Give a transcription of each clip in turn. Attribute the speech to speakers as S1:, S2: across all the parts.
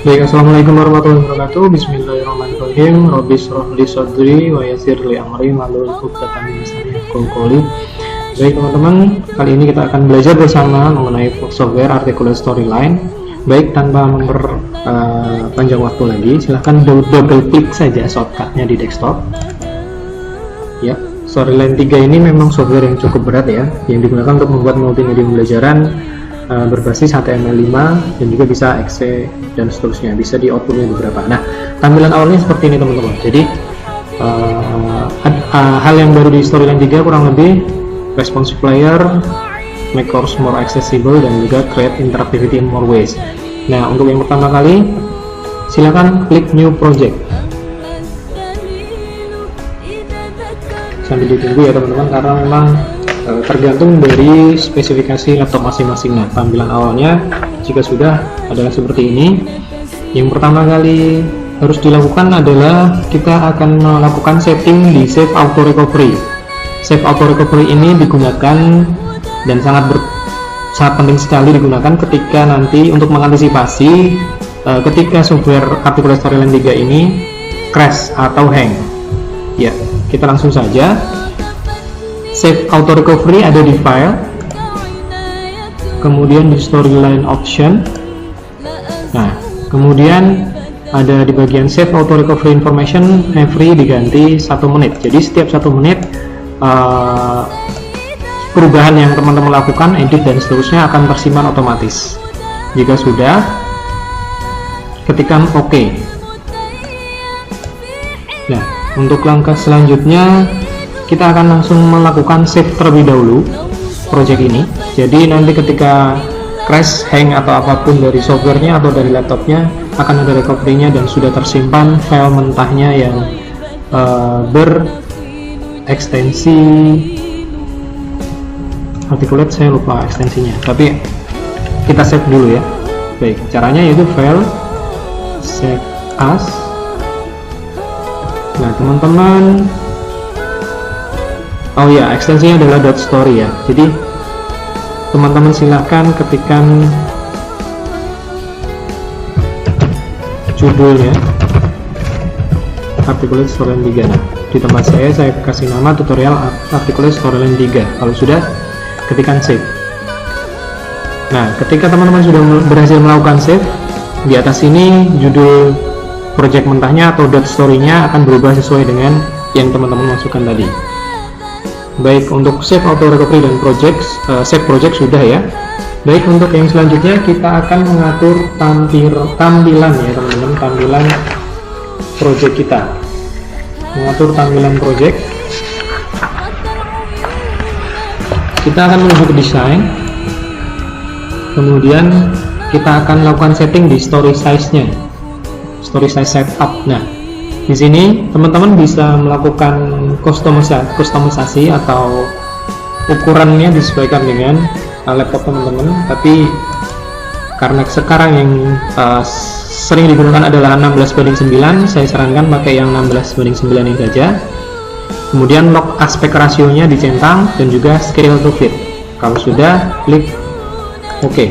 S1: Baik, assalamualaikum warahmatullahi wabarakatuh. Bismillahirrahmanirrahim. Rabbi shrah li sadri wa yassir li amri wahlul 'uqdatam min lisani yafqahu qawli. Baik teman-teman, kali ini kita akan belajar bersama mengenai software Articulate Storyline. Baik, tanpa panjang waktu lagi, silahkan double klik saja shortcutnya di desktop. Ya, Storyline 3 ini memang software yang cukup berat ya, yang digunakan untuk membuat multimedia pembelajaran berbasis HTML5 dan juga bisa exe dan seterusnya, bisa di outputnya beberapa. Nah, tampilan awalnya seperti ini teman-teman. Jadi hal yang baru di Storyline 3 kurang lebih responsive player, make course more accessible, dan juga create interactivity in more ways. Nah, untuk yang pertama kali silakan klik new project. Sambil ditunggu ya teman-teman, karena memang tergantung dari spesifikasi laptop masing-masing. Nah, tampilan awalnya jika sudah adalah seperti ini. Yang pertama kali harus dilakukan adalah kita akan melakukan setting di Save Auto Recovery. Save Auto Recovery ini digunakan dan sangat penting sekali digunakan ketika nanti untuk mengantisipasi ketika software Articulate Storyline 3 ini crash atau hang. Ya, kita langsung saja. Save Auto Recovery ada di file, kemudian di Storyline Option. Nah, kemudian ada di bagian Save Auto Recovery Information every diganti 1 menit. Jadi setiap 1 menit perubahan yang teman-teman lakukan, edit dan seterusnya akan tersimpan otomatis. Jika sudah, ketikkan OK. Nah, untuk langkah selanjutnya kita akan langsung melakukan save terlebih dahulu project ini. Jadi nanti ketika crash, hang atau apapun dari softwarenya atau dari laptopnya, akan ada recovery-nya dan sudah tersimpan file mentahnya yang berekstensi Articulate, saya lupa ekstensinya, tapi kita save dulu ya. Baik, caranya yaitu file save as. Nah teman-teman, oh ya, ekstensinya adalah .story ya. Jadi teman-teman silahkan ketikkan judulnya Articulate Storyline 3. Nah, di tempat saya kasih nama tutorial Articulate Storyline 3. Kalau sudah, ketikkan save. Nah, ketika teman-teman sudah berhasil melakukan save, di atas ini judul project mentahnya atau .story-nya akan berubah sesuai dengan yang teman-teman masukkan tadi. Baik, untuk save auto recovery dan save project sudah ya. Baik, untuk yang selanjutnya kita akan mengatur tampilan ya teman-teman, tampilan project kita. Mengatur tampilan project. Kita akan menuju ke desain. Kemudian kita akan lakukan setting di story size-nya. Story size setup. Nah, di sini teman-teman bisa melakukan kustomisasi atau ukurannya disesuaikan dengan laptop teman-teman. Tapi karena sekarang yang sering digunakan adalah 16:9, saya sarankan pakai yang 16:9 ini saja. Kemudian lock aspect rasionya dicentang dan juga scale to fit. Kalau sudah, klik OK.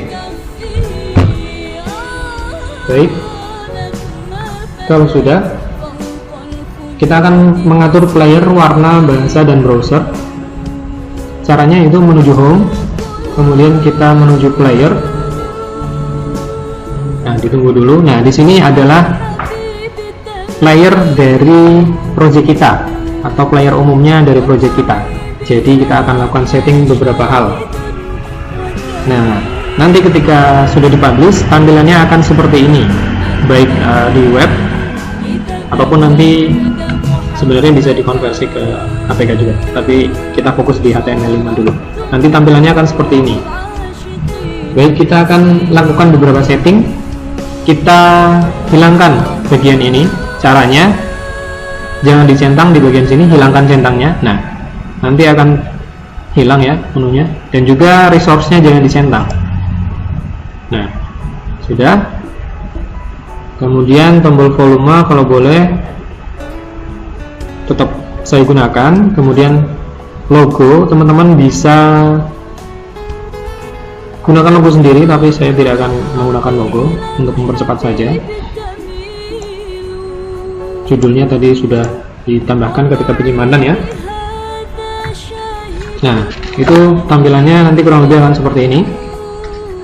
S1: Baik, kalau sudah, kita akan mengatur player, warna, bahasa, dan browser. Caranya itu menuju home, kemudian kita menuju player. Nah, ditunggu dulu. Nah, di sini adalah player dari project kita atau player umumnya dari project kita. Jadi kita akan lakukan setting beberapa hal. Nah, nanti ketika sudah dipublish, tampilannya akan seperti ini, baik di web ataupun nanti sebenarnya bisa dikonversi ke APK juga, tapi kita fokus di HTML5 dulu. Nanti tampilannya akan seperti ini. Baik, kita akan lakukan beberapa setting. Kita hilangkan bagian ini. Caranya, jangan dicentang di bagian sini, hilangkan centangnya. Nah, nanti akan hilang ya menunya, dan juga resource-nya jangan dicentang. Nah, sudah. Kemudian tombol volume kalau boleh tetap saya gunakan. Kemudian logo, teman-teman bisa gunakan logo sendiri, tapi saya tidak akan menggunakan logo untuk mempercepat saja. Judulnya tadi sudah ditambahkan ketika penyimpanan ya. Nah, itu tampilannya nanti kurang lebih akan seperti ini.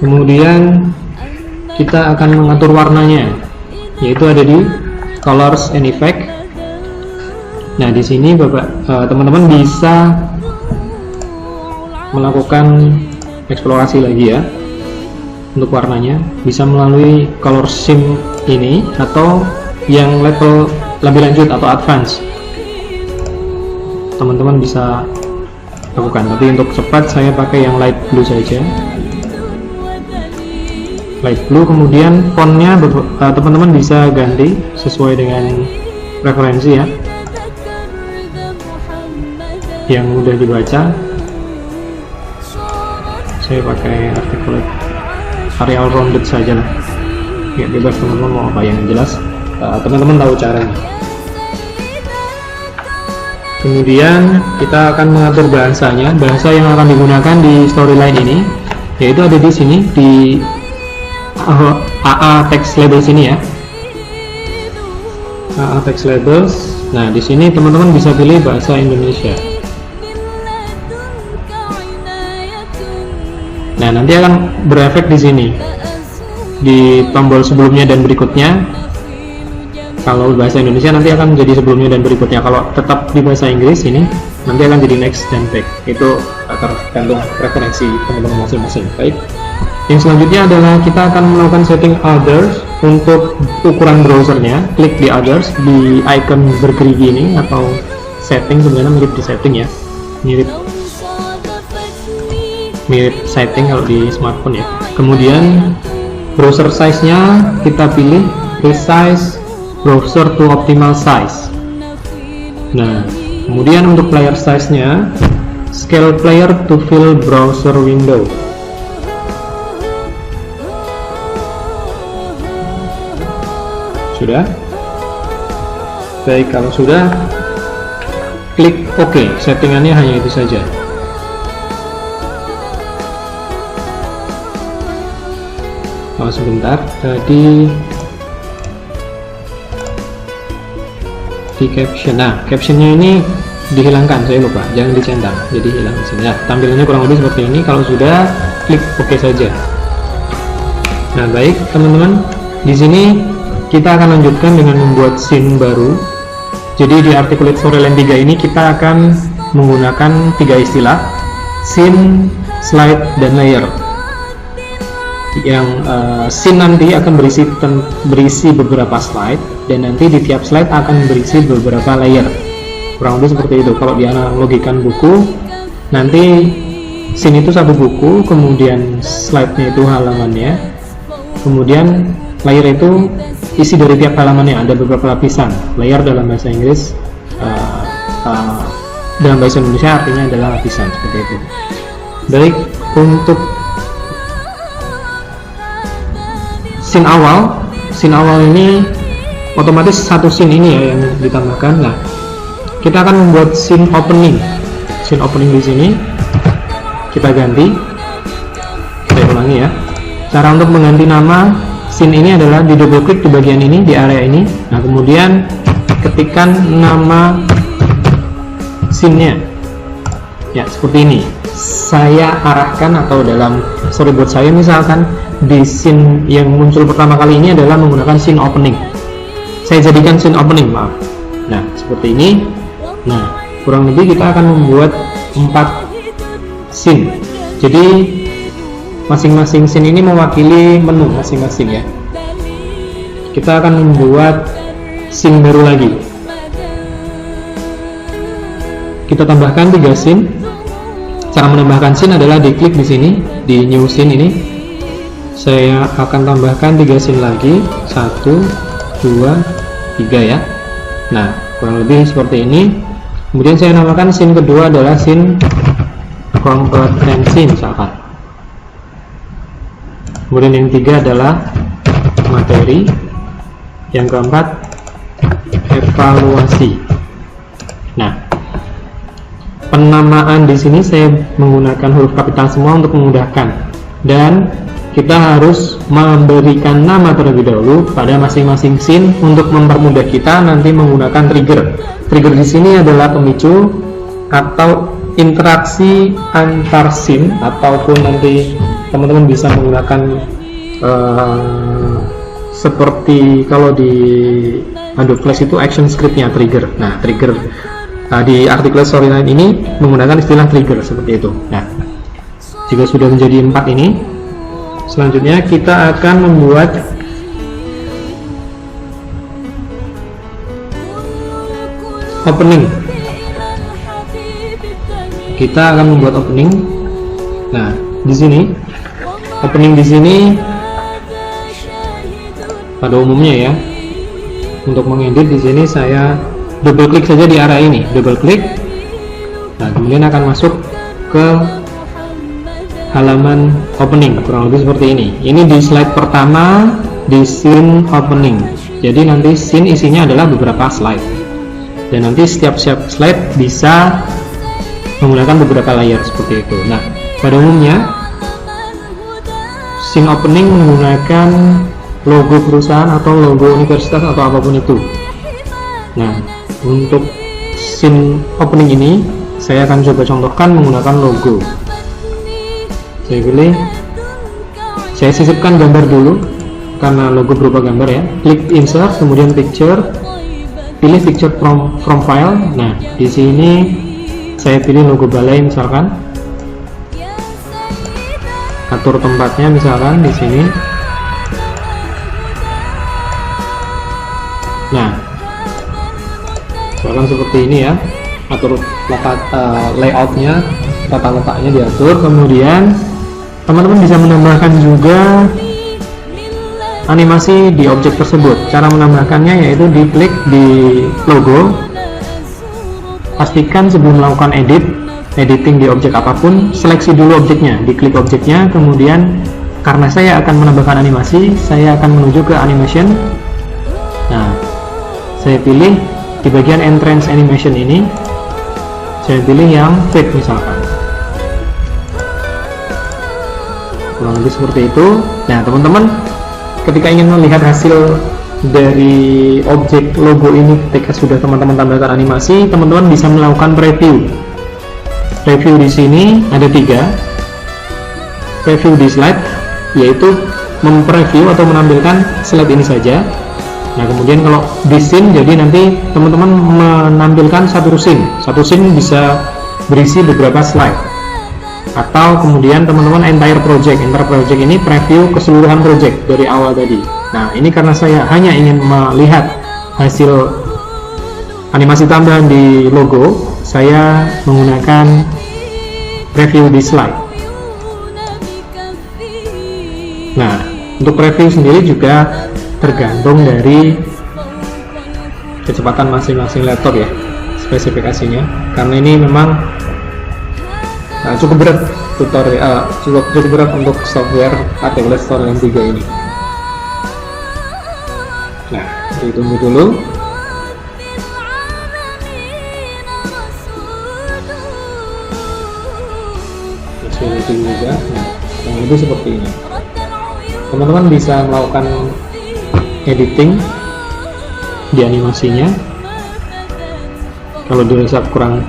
S1: Kemudian kita akan mengatur warnanya, yaitu ada di Colors and Effect. Nah, di sini teman-teman bisa melakukan eksplorasi lagi ya untuk warnanya, bisa melalui color scheme ini atau yang level lebih lanjut atau advance. Teman-teman bisa lakukan, tapi untuk cepat saya pakai yang light blue saja. Light blue, kemudian fontnya teman-teman bisa ganti sesuai dengan preferensi ya, yang mudah dibaca. Saya pakai articulate Arial rounded saja lah ya, bebas teman-teman mau apa yang jelas teman-teman tahu caranya. Kemudian kita akan mengatur bahasanya, bahasa yang akan digunakan di storyline ini, yaitu ada di sini di AA text label sini ya, AA text labels. Nah, di sini teman-teman bisa pilih bahasa Indonesia. Nah, nanti akan berefek di sini di tombol sebelumnya dan berikutnya. Kalau bahasa Indonesia nanti akan menjadi sebelumnya dan berikutnya. Kalau tetap di bahasa Inggris ini nanti akan jadi next dan back. Itu tergantung preferensi teman-teman masing-masing. Baik. Yang selanjutnya adalah kita akan melakukan setting others untuk ukuran browsernya. Klik di others di icon bergerigi ini, atau setting, sebenarnya mirip di setting ya. Mirip setting kalau di smartphone ya. Kemudian browser size-nya kita pilih resize browser to optimal size. Nah, kemudian untuk player size-nya scale player to fill browser window. Sudah? Baik, kalau sudah, klik OK. Settingannya hanya itu saja. Oh, sebentar, tadi di caption. Nah, captionnya ini dihilangkan, saya lupa, jangan dicentang, jadi hilang di sini. Nah, tampilannya kurang lebih seperti ini. Kalau sudah, klik OK saja. Nah, baik teman-teman, di sini kita akan lanjutkan dengan membuat scene baru. Jadi di Articulate Storyline 3 ini kita akan menggunakan 3 istilah: scene, slide, dan layer. Yang scene nanti akan berisi beberapa slide, dan nanti di tiap slide akan berisi beberapa layer. Kurang lebih seperti itu. Kalau dianalogikan buku, nanti scene itu satu buku, kemudian slide-nya itu halamannya, kemudian layer itu isi dari tiap halamannya, ada beberapa lapisan. Layer dalam bahasa Inggris, dalam bahasa Indonesia artinya adalah lapisan, seperti itu. Baik, untuk scene awal ini otomatis satu scene ini ya yang ditambahkan. Nah, kita akan membuat scene opening di sini kita ganti. Saya ulangi ya, cara untuk mengganti nama scene ini adalah di double klik di bagian ini, di area ini. Nah, kemudian ketikkan nama scene-nya ya, seperti ini. Saya arahkan, atau dalam storyboard saya misalkan di scene yang muncul pertama kali ini adalah menggunakan scene opening. Saya jadikan scene opening, maaf. Nah, seperti ini. Nah, kurang lebih kita akan membuat 4 scene. Jadi masing-masing scene ini mewakili menu masing-masing ya. Kita akan membuat scene baru lagi. Kita tambahkan 3 scene. Cara menambahkan scene adalah diklik di sini di new scene ini. Saya akan tambahkan 3 scene lagi, 1, 2, 3 ya. Nah, kurang lebih seperti ini. Kemudian saya namakan scene kedua adalah scene kompetensi misalkan. Kemudian yang ketiga adalah materi, yang keempat evaluasi. Nah, penamaan di sini saya menggunakan huruf kapital semua untuk memudahkan. dan kita harus memberikan nama terlebih dahulu pada masing-masing scene untuk mempermudah kita nanti menggunakan trigger. Trigger di sini adalah pemicu atau interaksi antar scene, ataupun nanti teman-teman bisa menggunakan seperti kalau di Adobe Flash itu action scriptnya trigger. Nah, trigger di artikel storyline ini menggunakan istilah trigger seperti itu. Nah, jika sudah menjadi 4 ini, selanjutnya kita akan membuat opening. Kita akan membuat opening. Nah, di sini opening di sini pada umumnya ya. Untuk mengedit di sini saya double klik saja di area ini, double klik. Nah, kemudian akan masuk ke halaman opening, kurang lebih seperti ini. Ini di slide pertama di scene opening. Jadi nanti scene isinya adalah beberapa slide, dan nanti setiap slide bisa menggunakan beberapa layer seperti itu. Nah, pada umumnya scene opening menggunakan logo perusahaan atau logo universitas atau apapun itu. Nah, untuk scene opening ini saya akan coba contohkan menggunakan logo. Saya pilih, saya sisipkan gambar dulu karena logo berupa gambar ya. Klik insert, kemudian picture, pilih picture from file. Nah, di sini saya pilih logo balai misalkan, atur tempatnya misalkan di sini. Nah, misalkan seperti ini ya, atur layoutnya, tata letaknya diatur. Kemudian teman-teman bisa menambahkan juga animasi di objek tersebut. Cara menambahkannya yaitu diklik di logo, pastikan sebelum melakukan editing di objek apapun, seleksi dulu objeknya, diklik objeknya, kemudian karena saya akan menambahkan animasi, saya akan menuju ke animation. Nah, saya pilih di bagian entrance animation ini, saya pilih yang fade misalkan, kurang lebih seperti itu. Nah, teman-teman ketika ingin melihat hasil dari objek logo ini ketika sudah teman-teman tambahkan animasi, teman-teman bisa melakukan preview. Preview di sini ada 3. Preview di slide, yaitu mempreview atau menampilkan slide ini saja. Nah, kemudian kalau di scene, jadi nanti teman-teman menampilkan satu scene bisa berisi beberapa slide, atau kemudian teman-teman entire project ini preview keseluruhan project dari awal tadi. Nah, ini karena saya hanya ingin melihat hasil animasi tambahan di logo, saya menggunakan preview di slide. Nah, untuk preview sendiri juga tergantung dari kecepatan masing-masing laptop ya, spesifikasinya. Karena ini memang cukup berat tutorial, cukup berat untuk software Article Storyline 3 ini. Nah, ditunggu dulu. Masih loading juga. Nah, yang lebih seperti ini. Teman-teman bisa melakukan editing di animasinya kalau dirasa kurang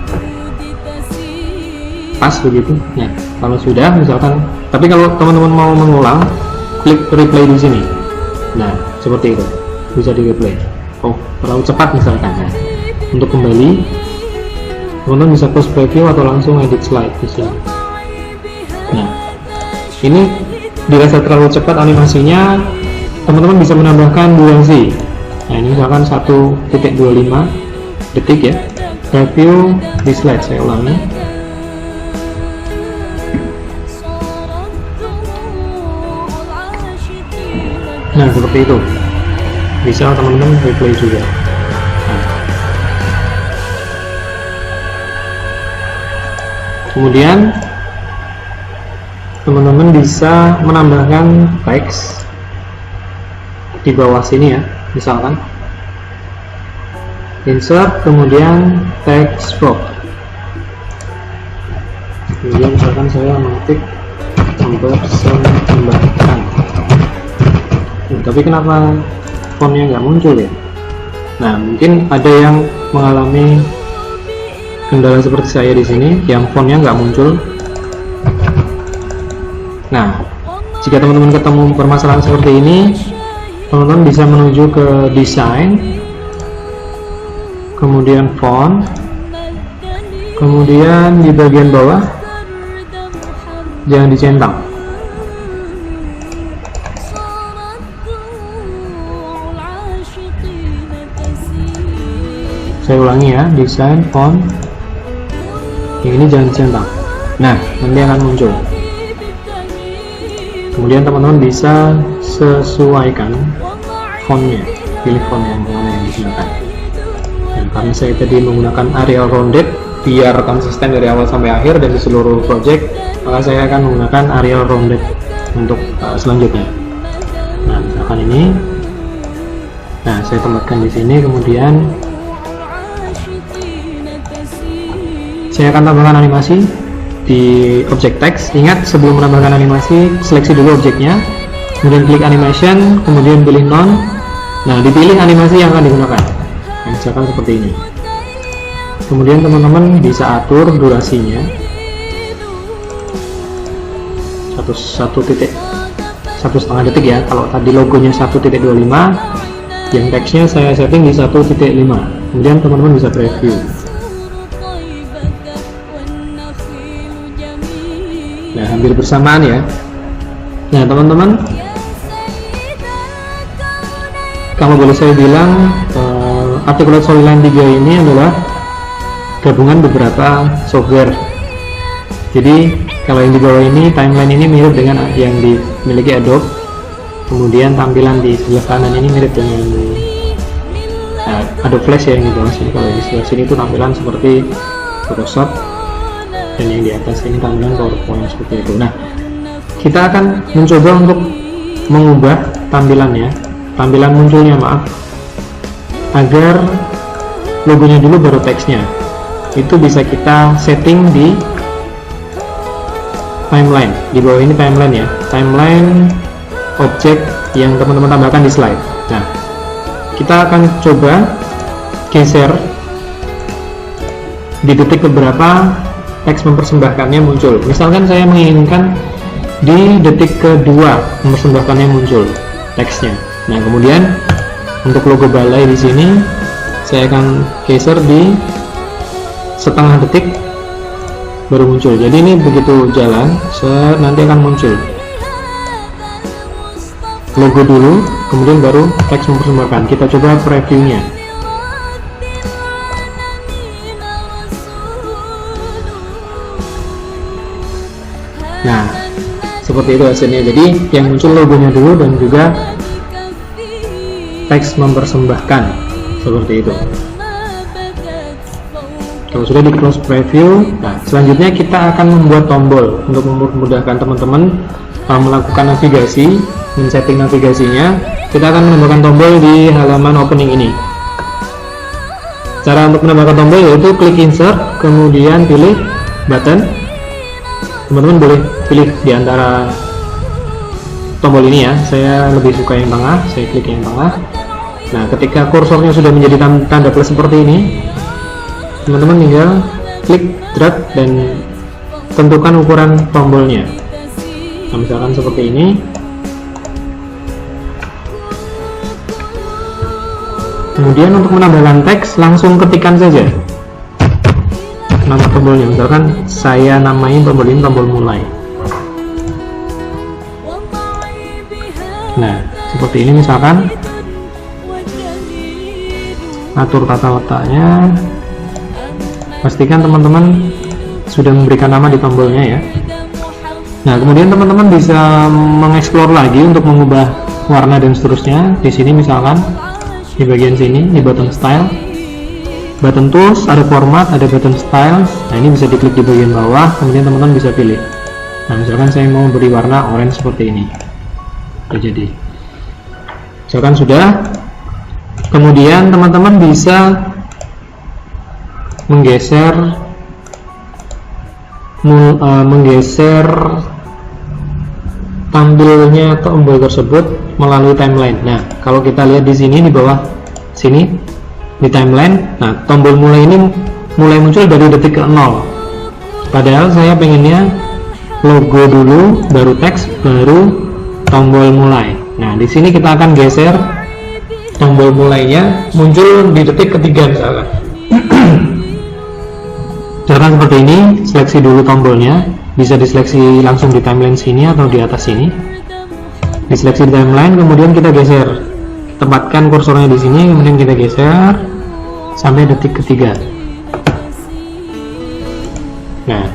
S1: pas begitu. Nah, kalau sudah misalkan, tapi kalau teman-teman mau mengulang, klik replay di sini. Nah, seperti itu, bisa di replay. Oh, terlalu cepat misalkan. Nah, untuk kembali, teman-teman bisa post preview atau langsung edit slide di sini. Nah, ini dirasa terlalu cepat animasinya, teman-teman bisa menambahkan durasi. Nah, ini misalkan 1.25 detik ya. Preview di slide, saya ulangi. Nah, seperti itu. Bisa teman-teman replay juga. Nah. Kemudian teman-teman bisa menambahkan teks di bawah sini ya, misalkan insert, kemudian text box, kemudian misalkan saya mengetik mempersembahkan. Tapi kenapa fontnya nggak muncul ya? Nah, mungkin ada yang mengalami kendala seperti saya di sini, yang fontnya nggak muncul. Nah, jika teman-teman ketemu permasalahan seperti ini, teman-teman bisa menuju ke desain, kemudian font, kemudian di bagian bawah jangan dicentang. Saya ulangi ya, desain, font, yang ini jangan dicentang. Nah, nanti akan muncul. Kemudian teman-teman bisa sesuaikan fontnya, pilih font yang mana yang digunakan. Nah, karena saya tadi menggunakan Arial Rounded biar konsisten dari awal sampai akhir dan di seluruh project, maka saya akan menggunakan Arial Rounded untuk selanjutnya. Nah, misalkan ini, nah saya tempatkan di sini, kemudian saya akan tambahkan animasi di objek teks. Ingat, sebelum menambahkan animasi, seleksi dulu objeknya, kemudian klik animation, kemudian pilih none. Nah, dipilih animasi yang akan digunakan. Nah, misalkan seperti ini. Kemudian teman-teman bisa atur durasinya 1,5 detik ya. Kalau tadi logonya 1.25, yang teksnya saya setting di 1.5. Kemudian teman-teman bisa preview. Nah, hampir bersamaan ya. Nah, teman-teman, kalau boleh saya bilang, Articulate Storyline 3 ini adalah gabungan beberapa software. Jadi kalau yang di bawah ini, timeline ini mirip dengan yang dimiliki Adobe. Kemudian tampilan di sebelah kanan ini mirip dengan Adobe Flash ya, yang di bawah sini. Kalau di sebelah sini itu tampilan seperti Photoshop, dan yang di atas ini tampilan PowerPoint seperti itu. Nah, kita akan mencoba untuk mengubah tampilannya, tampilan munculnya agar logonya dulu baru teksnya. Itu bisa kita setting di timeline. Di bawah ini timeline ya, timeline objek yang teman-teman tambahkan di slide. Nah, kita akan coba geser di detik keberapa teks mempersembahkannya muncul. Misalkan saya menginginkan di detik kedua mempersembahkannya muncul teksnya. Nah, kemudian untuk logo balai di sini saya akan geser di setengah detik baru muncul. Jadi ini begitu jalan, nanti akan muncul logo dulu, kemudian baru teks mempersembahkan. Kita coba previewnya. Nah, seperti itu hasilnya. Jadi yang muncul logonya dulu dan juga teks mempersembahkan, seperti itu. Kalau sudah di close preview, nah selanjutnya kita akan membuat tombol untuk memudahkan teman-teman melakukan navigasi, men-setting navigasinya. Kita akan menambahkan tombol di halaman opening ini. Cara untuk menambahkan tombol yaitu klik insert, kemudian pilih button. Teman-teman boleh pilih di antara tombol ini ya. Saya lebih suka yang tengah, saya klik yang tengah. Nah, ketika kursornya sudah menjadi tanda plus seperti ini, teman-teman tinggal klik drag dan tentukan ukuran tombolnya. Nah, misalkan seperti ini. Kemudian untuk menambahkan teks, langsung ketikkan saja nama tombolnya. Misalkan saya namain tombol ini tombol mulai. Nah, seperti ini misalkan. Atur tata letaknya. Pastikan teman-teman sudah memberikan nama di tombolnya ya. Nah, kemudian teman-teman bisa mengeksplor lagi untuk mengubah warna dan seterusnya. Di sini misalkan di bagian sini, di button style, button tools, ada format, ada button style. Nah, ini bisa diklik di bagian bawah, kemudian teman-teman bisa pilih. Nah, misalkan saya mau beri warna orange seperti ini. Jadi misalkan sudah, kemudian teman-teman bisa menggeser tampilnya tombol tersebut melalui timeline. Nah, kalau kita lihat di sini di bawah sini di timeline, nah tombol mulai ini mulai muncul dari detik ke 0. Padahal saya pengennya logo dulu, baru teks, baru tombol mulai. Nah, di sini kita akan geser tombol mulainya muncul di detik ketiga misalkan. Cara seperti ini, seleksi dulu tombolnya, bisa diseleksi langsung di timeline sini atau di atas sini. Diseleksi di timeline, kemudian kita geser, tempatkan kursornya di sini, kemudian kita geser sampai detik ketiga. Nah,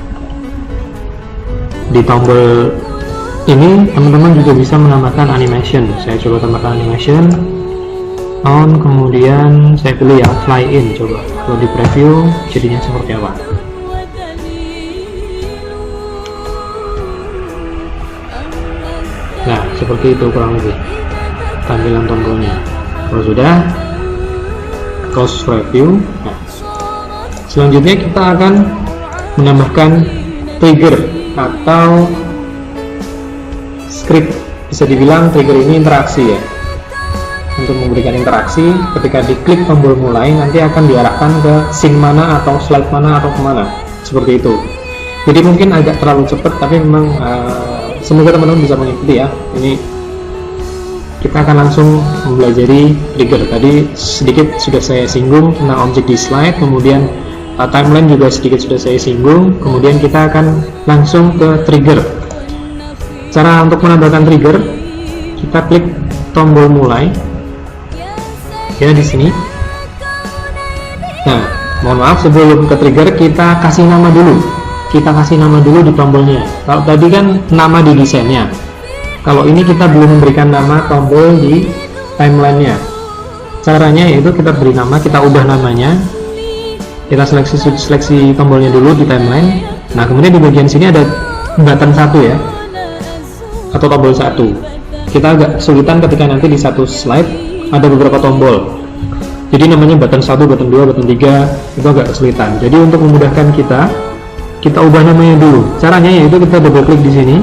S1: di tombol ini teman-teman juga bisa menambahkan animation. Saya coba tambahkan animation on, kemudian saya pilih yang fly in. Coba kalau di preview jadinya seperti apa. Nah, seperti itu kurang lebih tampilan tombolnya. Kalau sudah, close preview. Nah, selanjutnya kita akan menambahkan trigger atau script. Bisa dibilang trigger ini interaksi ya. Untuk memberikan interaksi, ketika diklik tombol mulai nanti akan diarahkan ke scene mana atau slide mana atau kemana, seperti itu. Jadi mungkin agak terlalu cepat, tapi memang semoga teman-teman bisa mengikuti ya. Ini kita akan langsung mempelajari trigger. Tadi sedikit sudah saya singgung tentang objek di slide, kemudian timeline juga sedikit sudah saya singgung, kemudian kita akan langsung ke trigger. Cara untuk menambahkan trigger, kita klik tombol mulai ya di sini. Nah, mohon maaf, sebelum ke trigger kita kasih nama dulu. Kita kasih nama dulu di tombolnya. Kalau tadi kan nama di desainnya, kalau ini kita belum memberikan nama tombol di timelinenya. Caranya yaitu kita beri nama, kita ubah namanya, kita seleksi tombolnya dulu di timeline. Nah, kemudian di bagian sini ada button 1 ya, atau tombol 1. Kita agak kesulitan ketika nanti di satu slide ada beberapa tombol, jadi namanya button 1, button 2, button 3, itu agak kesulitan. Jadi untuk memudahkan kita ubah namanya dulu. Caranya yaitu kita double klik di sini.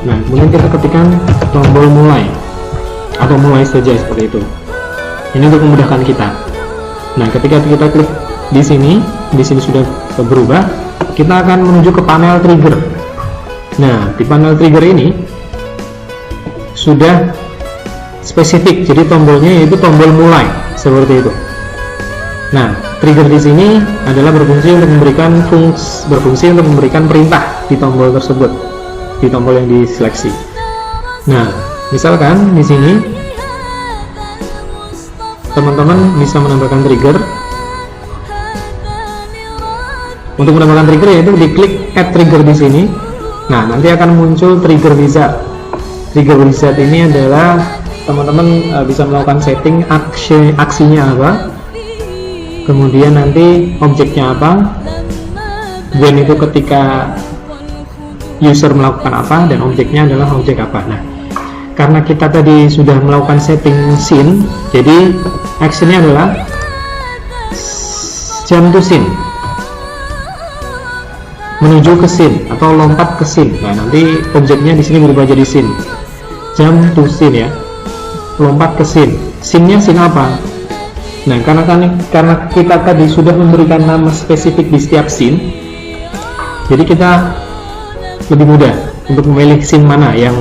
S1: Nah, kemudian kita ketikkan tombol mulai atau mulai saja seperti itu. Ini untuk memudahkan kita. Nah, ketika kita klik di sini sudah berubah. Kita akan menuju ke panel trigger. Nah, di panel trigger ini sudah spesifik. Jadi tombolnya yaitu tombol mulai seperti itu. Nah, trigger di sini adalah berfungsi untuk memberikan perintah di tombol tersebut, di tombol yang diseleksi. Nah, misalkan di sini teman-teman bisa menambahkan trigger. Untuk menambahkan trigger yaitu diklik add trigger di sini. Nah, nanti akan muncul trigger wizard. Trigger wizard ini adalah teman-teman bisa melakukan setting aksinya apa, kemudian nanti objeknya apa, dan itu ketika user melakukan apa, dan objeknya adalah objek apa. Nah, karena kita tadi sudah melakukan setting scene, jadi actionnya adalah jump to scene, menuju ke scene atau lompat ke scene. Nah, nanti objeknya di sini berubah jadi scene, jump to scene ya, lompat ke scene. Scene-nya scene apa? Nah, karena kita tadi sudah memberikan nama spesifik di setiap scene, jadi kita lebih mudah untuk memilih scene mana yang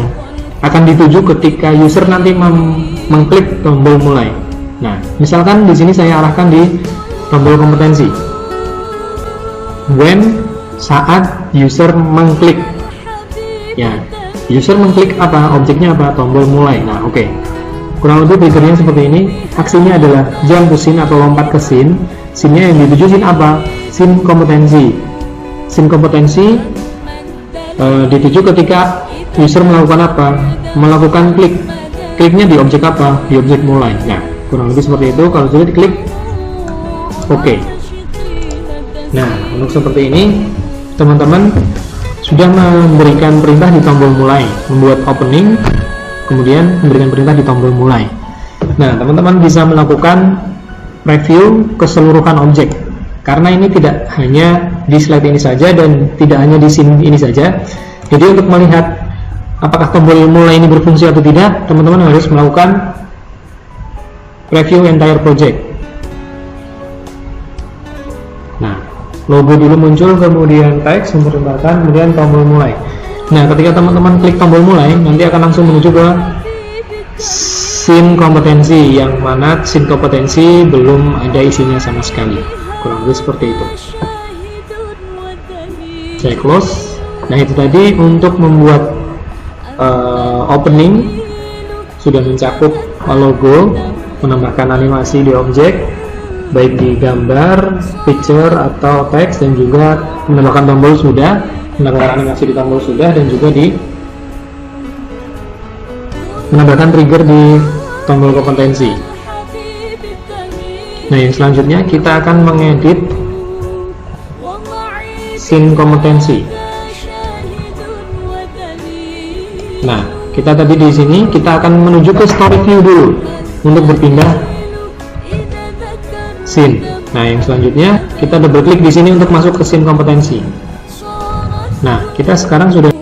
S1: akan dituju ketika user nanti mengklik tombol mulai. Nah, misalkan di sini saya arahkan di tombol kompetensi. When, saat user mengklik. Ya, user mengklik apa? Objeknya apa? Tombol mulai. Nah, oke. Kurang lebih triggernya seperti ini. Aksinya adalah jump to scene atau lompat ke scene. Scene-nya yang dituju scene apa? Scene kompetensi. Scene kompetensi dituju ketika user melakukan apa? Melakukan klik. Kliknya di objek apa? Di objek mulai. Nah, kurang lebih seperti itu. Kalau sudah diklik, oke. Nah, untuk seperti ini, teman-teman sudah memberikan perintah di tombol mulai, membuat opening, kemudian memberikan perintah di tombol mulai. Nah, teman-teman bisa melakukan review keseluruhan objek, karena ini tidak hanya di slide ini saja dan tidak hanya di scene ini saja. Jadi untuk melihat apakah tombol mulai ini berfungsi atau tidak, teman-teman harus melakukan review entire project. Nah, logo dulu muncul, kemudian teks, memerintahkan, kemudian tombol mulai. Nah, ketika teman-teman klik tombol mulai, nanti akan langsung menuju ke scene kompetensi, yang mana scene kompetensi belum ada isinya sama sekali, kurang lebih seperti itu. Saya close. Nah, itu tadi untuk membuat opening, sudah mencakup logo, menambahkan animasi di objek, baik di gambar, picture, atau teks, dan juga menambahkan tombol sudah, menambahkan animasi di tombol sudah, dan juga di menambahkan trigger di tombol kompetensi. Nah, yang selanjutnya kita akan mengedit scene kompetensi. Nah, kita tadi di sini kita akan menuju ke story view dulu untuk berpindah scene. Nah, yang selanjutnya kita double klik di sini untuk masuk ke scene kompetensi. Nah, kita sekarang sudah